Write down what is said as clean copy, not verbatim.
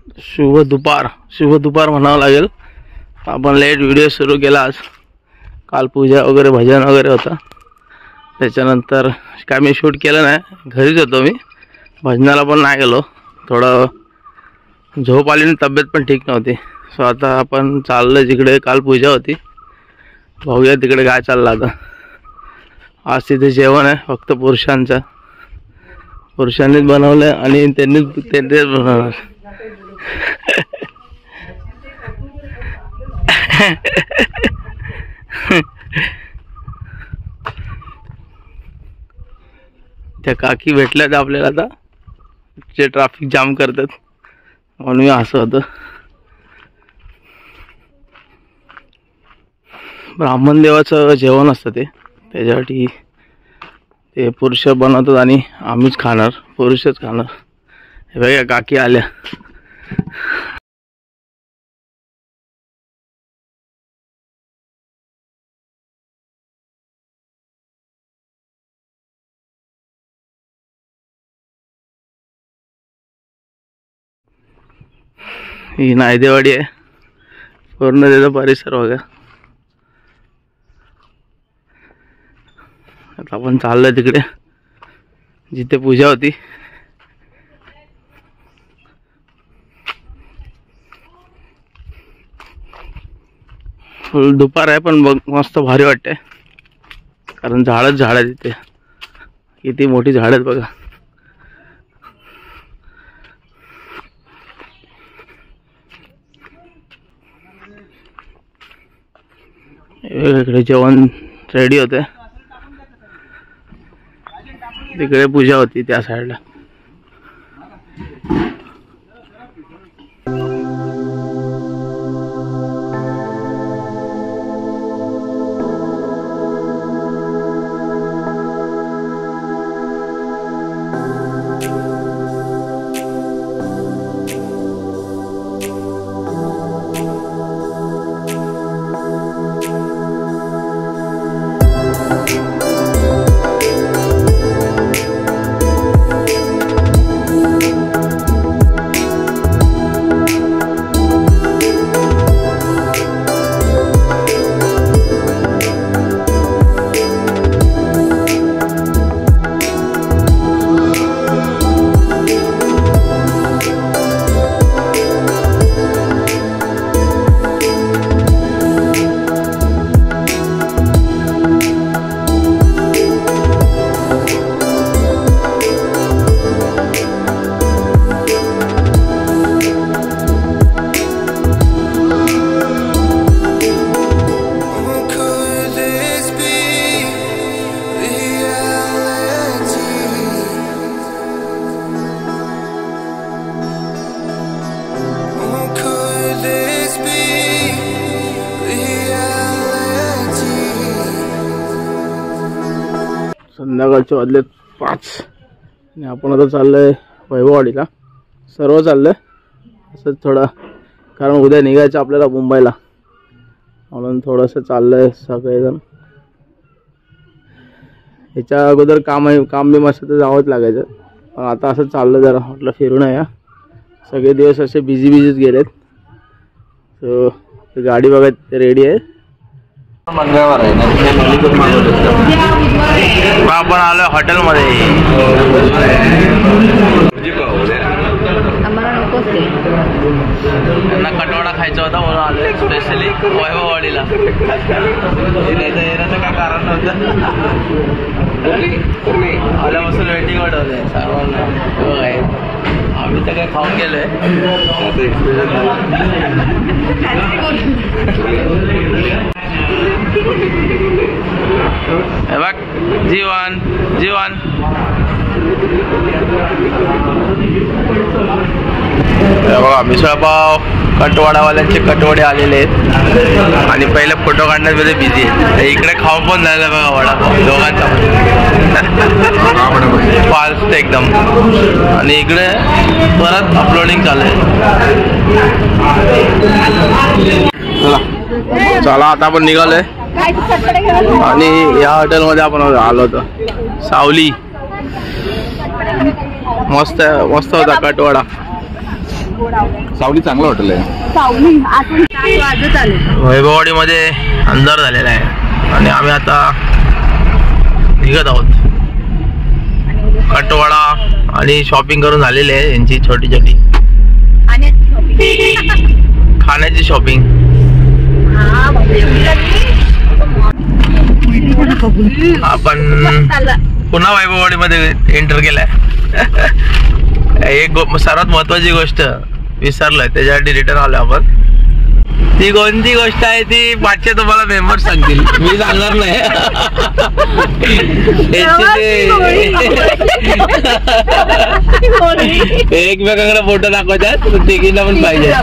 शुभ दुपार म्हणावं लागेल। आपण लेट व्हिडिओ सुरू केला आज। काल पूजा वगैरे भजन वगैरे होता, त्याच्यानंतर काय मी शूट केलं नाही, घरीच होतो मी। भजनाला पण नाही गेलो, थोडं झोप आली आणि तब्येत पण ठीक नव्हती। सो आता आपण चाललो जिकडे काल पूजा होती, बघूया तिकडे काय चाललं आता। आज तिथे जेवण आहे फक्त पुरुषांनीच बनवलं आणि त्यांनीच बनवणार। त्या काकी भेटल्यात आपल्याला आता, जे ट्रॅफिक जाम करतात म्हणून मी असं होतं। ब्राह्मण देवाचं जेवण असतं ते, त्याच्यासाठी ते पुरुष बनवतात आणि आम्हीच खाणार, पुरुषच खाणार। हे बघा काकी आल्या। ही नायदेवाडी आहे, पूर्ण त्याचा परिसर बघा। आता आपण चाललोय तिकडे जिथे पूजा होती। फुल दुपार आहे पण मस्त भारी वाटते, कारण झाडच झाड आहे तिथे। किती मोठी झाड आहेत बघा। इकडे जेवण रेडी होते, तिकडे पूजा होती त्या साईडला। संध्याकाळचे वाजले 5 आणि आपण आता चाललोय वैभववाडीला। सर्व चाललंय असं थोडं, कारण उद्या निघायचं आपल्याला मुंबईला, म्हणून थोडंसं चाललंय सगळेजण। ह्याच्या अगोदर काम बी मस्त तर जावंच लागायचं, पण आता असं चाललं जरा, म्हटलं फिरून या। सगळे दिवस असे बिझीच गेलेत। सो गाडी बघा रेडी आहे। मंगळवार आहे ना, आपण आलोय हॉटेलमध्ये। आम्हाला नकोच ते, त्यांना कटवडा खायचा होता म्हणून आलोय स्पेशली वैभववाडीला। येण्याचं काय कारण नव्हतं, आल्यापासून वेटिंगवर होते सर्वांना। आम्ही तर काय खाऊन गेलोय। हे बघ जीवन बघा, मिसळपाव कटवाडावाल्यांचे कटवडे आलेले आहेत आणि पहिले फोटो काढण्यामध्ये बिझी आहेत। इकडे खाऊन पण झालं बघा वडापाव दोघांचा फास्ट एकदम, आणि इकडे परत अपलोडिंग चालू आहे। चला आता आपण निघालोय आणि या हॉटेलमध्ये आपण आलो होतो, सावली। मस्त होता कटवडा। सावली चांगलं हॉटेल आहे. सावली आतून वाजत आले. वैभववाडीमध्ये अंधार झालेला आहे आणि आम्ही आता निघत आहोत. कटवाडा आणि शॉपिंग करून झालेली आहे यांची छोटी छोटी खाण्याची शॉपिंग. आपण पुन्हा वैभववाडीमध्ये एंटर केलाय. एक सर्वात महत्वाची गोष्ट विसरलोय, त्याच्यासाठी रिटर्न आलो आपण. ती कोणती गोष्ट आहे ती पाचशे तुम्हाला मेंबर सांगतील, मी सांगणार नाही. एकमेकांकडे फोटो दाखवतात, तिघींना पण पाहिजे.